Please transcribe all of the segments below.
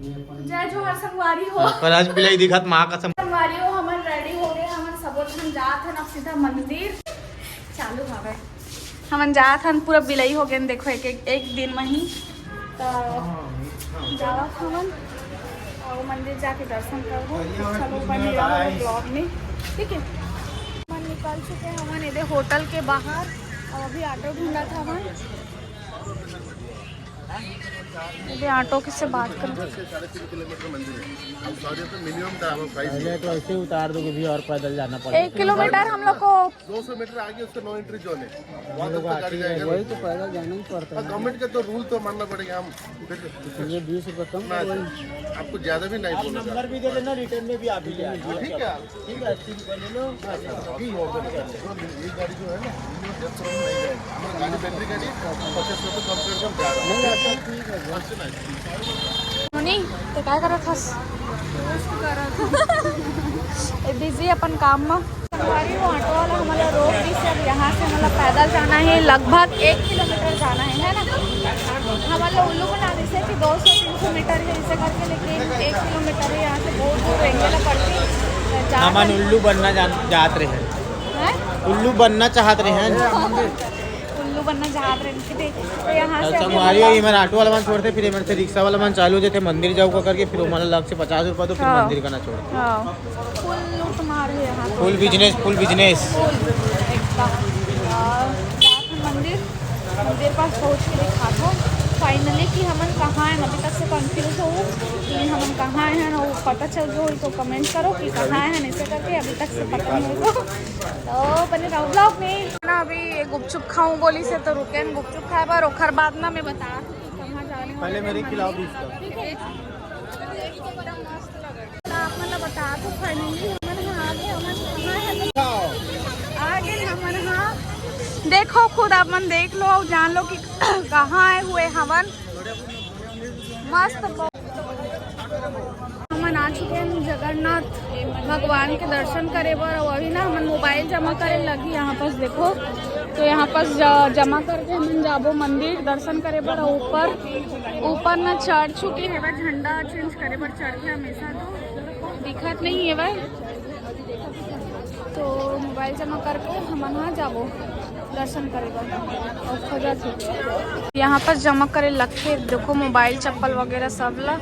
जय जोहर संगवारी हो। पर आज बिलाई दिखत माँ का संगवारी हो हमन रेडी हो गए। हमन सबोत हम जात हन अब सीधा मंदिर चालू हवे। हमन जात हन पूरा बिलाई हो गए। देखो एक दिन में ही तो जावत हमन और मंदिर जाके दर्शन करबो। चलो बनी रहो ब्लॉग में, ठीक है। हमन निकल चुके हैं हमन इधर होटल के बाहर और अभी ऑटो ढूंढा था हमन। अभी ऑटो किससे बात करूं? 3.5 किलोमीटर मंदिर है। हम सॉरी तो मिनिमम था हम प्राइस पहले तो ऐसे उतार दोगे भी और पैदल जाना पड़ेगा। 1 किलोमीटर हम लोग को 200 मीटर आगे उसका नो एंट्री जोन है। वहाँ तक गाड़ी जाएगा। वही तो पैदल जाना ही पड़ता है। गवर्नमेंट का तो रूल तो मानना पड़ेगा। हम ये 20 रुपये कम आपको ज्यादा भी नहीं बोलूँगा। नंबर भी दे देना, रिटर्न में भी आप ही ले आइए। ठीक है, ठीक है, 80 रुपये ले लो। अभी ये गाड़ी जो है ना, जब नहीं जाएगी हमारी गाड़ी बैटरी गाड़ी 50 रुपये कम से कम जा रहा है। ठीक है, मुनी तो काय करत हस? बिजी अपन काम में। हमारी वो ऑटो वाला हमारा रोक दी से अब यहाँ से मतलब पैदल जाना है। लगभग 1 किलोमीटर जाना है ना। हमारे उल्लू बना दी से कि 200-300 मीटर है इसे करके, लेकिन 1 किलोमीटर है। यहाँ से बहुत दूर रेंगे पड़ती। हमन उल्लू बनना चाहत रहे हैं। उल्लू बनना चाहत रहे हैं। उल्लू बनना चाहत रहे तो यहाँ से संगवारी है। मैं ऑटो वाला मन छोड़ते, फिर मेरे से रिक्शा वाला मन चालू होते मंदिर जाऊ का करके, फिर हमारा लग से 50 रुपये तो फिर मंदिर का ना छोड़ते। फुल लूट मार है यहाँ। फुल बिजनेस मंदिर पास पहुँच के दिखा दो फाइनली कि हमन कहाँ हैं। अभी तक से कंफ्यूज हो कि हमन कहाँ हैं और पता चल गया हो तो कमेंट करो कि कहाँ हैं। ऐसे करके अभी तक से पता नहीं हो तो बने रहो ब्लॉग में ना। अभी गुपचुप खाऊं बोली से तो रुके गुपचुप खाए पर ओखर बाद ना मैं बता कहाँ जाने पहले मेरे खिलाओ 20 का। ठीक है, आप मतलब बता दो फाइनली आगे हमन। हाँ देखो खुद आप मन देख लो और जान लो कि कहाँ आए हुए हमन। मस्त हमन आ चुके हैं जगन्नाथ भगवान के दर्शन करे बर। और अभी ना हमन मोबाइल जमा करे लगी यहाँ पास देखो। तो यहाँ पास जमा करके हमन जाबो मंदिर दर्शन करे बर। ऊपर ना चढ़ चुकी है वह झंडा चेंज करे बर चढ़ के हमेशा तो दिखत नहीं है भाई। तो मोबाइल जमा करके हमन वहाँ जाबो दर्शन करेगा और खोजा थे। यहाँ पर जमा करे लगते देखो मोबाइल चप्पल वगैरह सब ला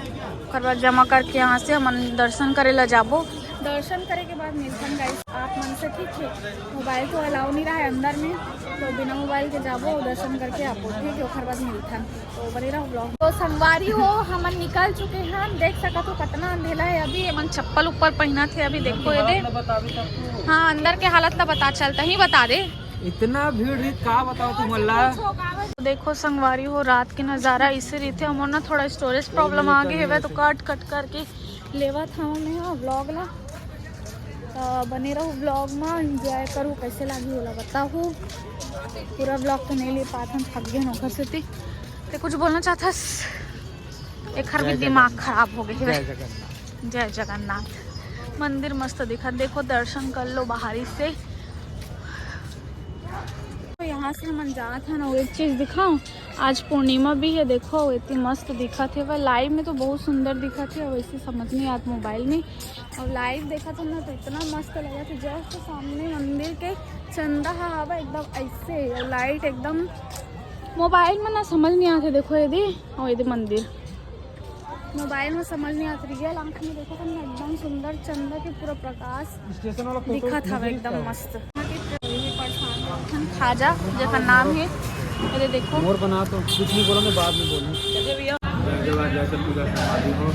बाद जमा करके यहाँ से हम दर्शन करे ला जाबो। दर्शन करे के बाद मिलथन गाइस आप मन से, ठीक है। मोबाइल तो अलाउ नहीं रहा है अंदर में, तो बिना मोबाइल के जाबो दर्शन करके आपको, ठीक है। ओखर बाद मिलथन तो बने रहो ब्लॉग। तो संगवारी हो हमन निकल चुके हैं। देख सका तो कितना अंधेला है अभी। हमन चप्पल ऊपर पहना थे अभी देखो ये दे। हाँ अंदर के हालत ना पता चलता ही बता दे। इतना भीड़ का बताओ तुम अल्लाह। देखो संगवारी हो रात के नज़ारा इसे रहते। हमारा ना थोड़ा स्टोरेज प्रॉब्लम आ गई है तो कट करके लेवा था मैं ब्लॉग ला। बने रहो ब्लॉग में, एंजॉय करूँ कैसे लगी होला बताओ। पूरा ब्लॉग तो नहीं ले पाता, थक गए नौकर से तो कुछ बोलना चाहता। एक हर भी दिमाग खराब हो गई है। जय जगन्नाथ। मंदिर मस्त दिखा देखो, दर्शन कर लो बाहरी से। तो यहाँ से हम जात हैं और एक चीज़ दिखाऊं, आज पूर्णिमा भी है देखो इतनी मस्त दिखा थे। वह लाइव में तो बहुत सुंदर दिखा थे और वैसे समझ नहीं आता मोबाइल में। और लाइव देखा था ना तो इतना मस्त लगा था। जस्ट सामने मंदिर के चंदा हवा एकदम ऐसे और लाइट एकदम मोबाइल में ना समझ नहीं आते। देखो यदि और यदि मंदिर मोबाइल में समझ नहीं आता, रियल आँख में देखो तो एकदम सुंदर चंदा के पूरा प्रकाश दिखा था एकदम मस्त। खाजा जैसा नाम है ये देखो। मोर बना तो कुछ नहीं बोलोगे बाद में बोलूँ। जब आज जैसे पूजा समाधि हो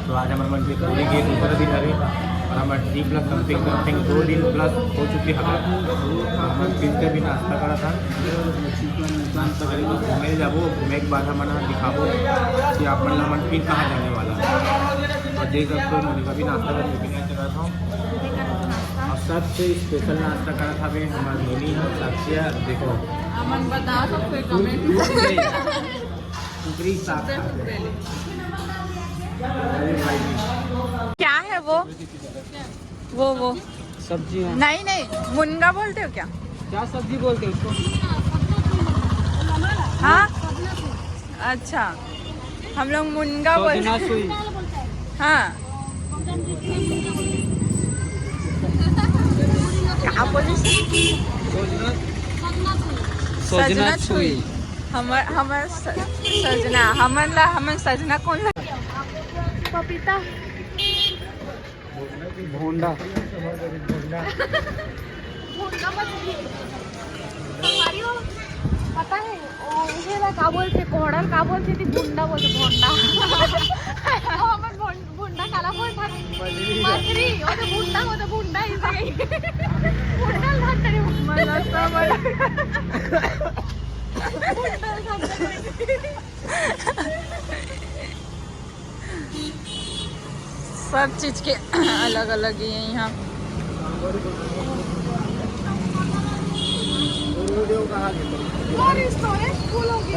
तो आज हमारे मंदिर पूरी गेट ऊपर दिन अभी और हमारे 3+ समथिंग 2 दिन प्लस हो चुकी है। हमारे दिन के भी नाश्ता करा था घूमे जाबो। घूमे के बाद हमारा दिखाबो कि आप मन फिर कहाँ जाने वाला। और देख सकते हो मुझे कभी नाश्ता कर चुकी नहीं करा था और सबसे स्पेशल नाश्ता करा था भाई हमारे धोनी है साक्षिया। देखो अमन बता सकते क्या है वो सब्जी है। नहीं मुनगा बोलते हो क्या सब्जी बोलते हैं उसको? हाँ अच्छा हम लोग मुनगा बोलते हैं। हाँ क्या बोले? सजना छुई। हमर सजना हमन सजना कौन लगे? पपीता भोंडा पता है ये ना का बोलते कोहड़ल का बोलते थी भुंडा बोलते भोंडा हमन भुंडा काला बोलता मछली वो तो भुंडा इसे गई भुंडा घंटे मला सब सब चीज के अलग अलग ही है यहाँ। और स्टोरेज फुल हो गई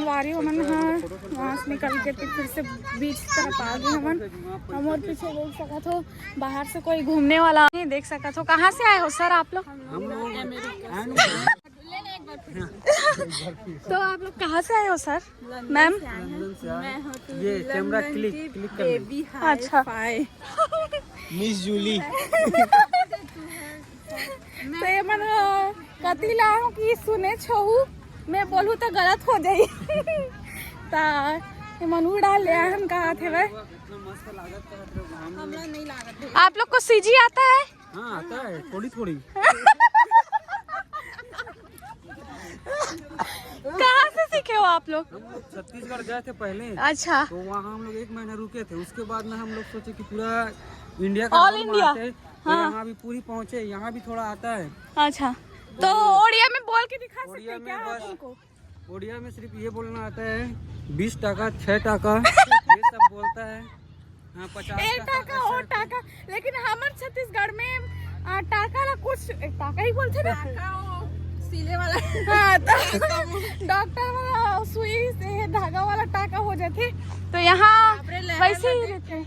वारी हमन वहाँ से निकल के फिर से बीच तरफ आ गए हम और पीछे देख सका हो बाहर से कोई घूमने वाला नहीं देख सका हो। कहाँ से आए हो सर आप लोग? तो आप लोग कहाँ से आए हो सर? मैम ये कैमरा क्लिक बेबी अच्छा मिस जूली तो ये मन कति लाऊं कि सुने छहु मैं बोलूँ तो गलत हो जाई ता ये मन उड़ा ले हम कहा थे भाई आप लोग को सीजी आता है? हाँ आता है थोड़ी थोड़ी। कहाँ से सीखे हो आप लोग? हम लोग छत्तीसगढ़ गए थे पहले। अच्छा तो वहाँ हम लोग 1 महीना रुके थे। उसके बाद में हम लोग सोचे कि पूरा इंडिया का ऑल इंडिया हाँ। यहाँ भी पूरी पहुँचे, यहाँ भी थोड़ा आता है। अच्छा तो ओडिया में बोल के दिखा सकते हैं क्या आप उनको? ओडिया में सिर्फ ये बोलना आता है 20 टाका 6 टाका ये सब बोलता है। हाँ 50 टाका और टाका लेकिन हमारे छत्तीसगढ़ में टाका ला कुछ टाका ही बोलते ना सिले वाला हाँ डॉक्टर वाला सुई से धागा वाला टाका हो जाते तो यहाँ वैसे ही रहते।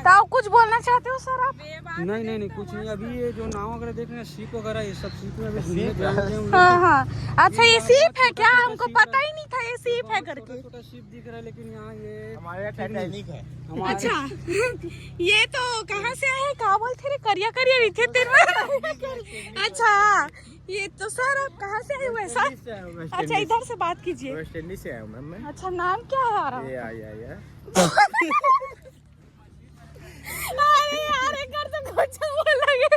तो कुछ बोलना चाहते हो सर आप? नहीं कुछ नहीं। अभी ये जो नाव वगैरह देख रहे हैं शिप वगैरह ये सब शिप में अभी घूमने जाएंगे हम लोग। हाँ अच्छा ये सीप है क्या? हमको पता ही नहीं था ये सीप है करके। छोटा शिप दिख रहा है लेकिन यहाँ ये हमारे टाइटैनिक है। अच्छा ये तो कहाँ से आए? का बोलते रे करिया करिया रीते तेरे अच्छा ये तो सर आप कहाँ से आए हुए सर? अच्छा इधर से बात कीजिए। वेस्ट इंडीज से आया हूँ मैम मैं। अच्छा नाम क्या है आपका? ये अरे यार एक घर से कुछ बोल लगे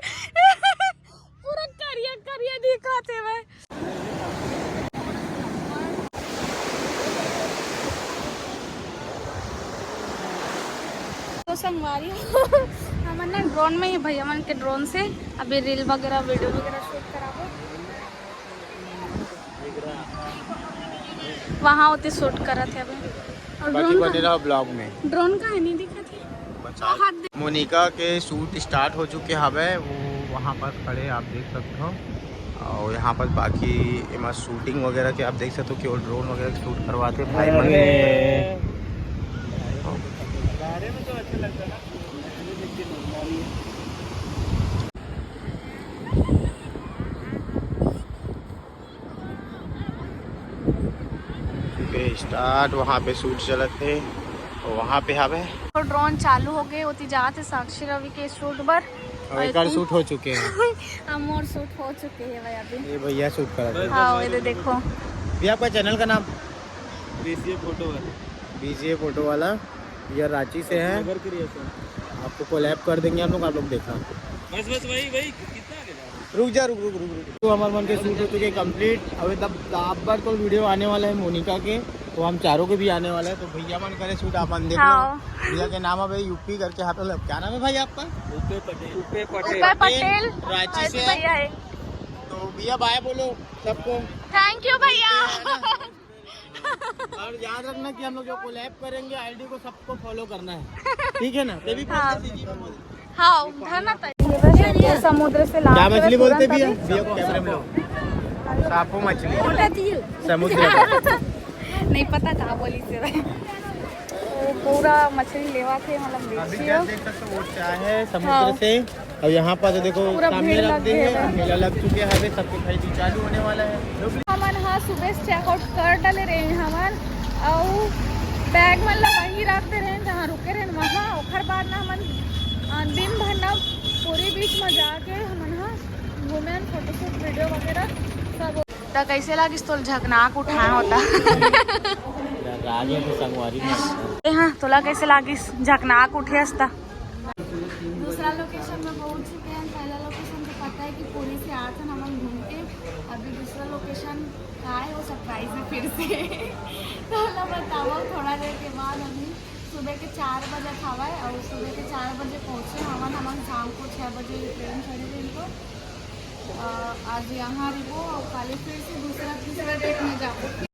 पूरा करिया करिया दिखाते हुए। तो संगवारी हमन ना ड्रोन में ही भैया मन के ड्रोन से अभी रील वगैरह वीडियो वगैरह शूट कराबो वहाँ होते शूट करा थे अभी। और बाकी बने रहो ब्लॉग में। ड्रोन का है नहीं दिखा थे। मोनिका के शूट स्टार्ट हो चुके हवे वो वहाँ पर खड़े आप देख सकते हो। और यहाँ पर बाकी एमा शूटिंग वगैरह के आप देख सकते हो कि वो ड्रोन वगैरह शूट करवाते भाई में तो अच्छा लगता ना। स्टार्ट वहाँ पे शूट चलत थे और वहाँ पे हवे तो ड्रोन चालू हो गए होती जाते साक्षी रवि के शूट पर और एक बार शूट हो चुके हैं। हम और शूट हो चुके हैं भाई अभी। ये भैया शूट कर रहे हैं। हाँ इधर देखो ये आपका चैनल का नाम? बीसीए फोटो वाला। ये रांची से है। आपको कोलैब कर देंगे हम लोग। आप लोग देखा बस वही कितना रुक तो हमारे मन के शूट हो चुके कंप्लीट। अभी तब आप बार तो वीडियो आने वाला है मोनिका के तो हम चारों के भी आने वाला है। तो भैया मन करे शूट आप देख लो। भैया के नाम है यूपी करके हाथ में क्या नाम है भाई आपका? उपेय पटेल रांची से भैया है। तो भैया बाय बोलो सबको। थैंक यू भैया। और याद रखना कि हम लोग जो कोलैब करेंगे आईडी को सबको फॉलो करना है ठीक है ना? हाँ समुद्र से क्या मछली बोलते भैया? कैमरे में सापो मछली समुद्र नहीं पता कहाँ बोली से पूरा मछली लेवा थे मतलब अभी क्या देख सकते हो वो चाहे समुद्र से और यहाँ पर तो देखो पूरा सामने भीड़ रख लग दे गया है। मेला लग चुके हैं, अभी सबके खरीदी चालू होने वाला है। हमन हाँ सुबह चेकआउट कर डाले रहे हैं हमन और बैग मतलब वहीं रख दे रहे हैं जहाँ रुके रहे वहाँ। ओखर बाद ना हमन दिन भर ना पूरी बीच में जाके हमन हाँ घूमे फोटोशूट वीडियो वगैरह सब। तो कैसे लागिस तो झकनाक उठाए होता आगे तो संगवारी में हाँ तोला कैसे लागिस झकनाक उठे हस्ता। दूसरा लोकेशन में पहुंच चुके हैं। पहला लोकेशन तो पता है कि पुरी से आए थे हम घूम के। अभी दूसरा लोकेशन का है वो सरप्राइज है फिर से तो मैं बताओ थोड़ा देर के बाद अभी सुबह के 4 बजे था और सुबह के 4 बजे पहुँचे हम शाम को 6 बजे ट्रेन चढ़ी थी इनको। आज यहाँ रिवो और कल फिर से दूसरा तीसरा डेट में जाओ।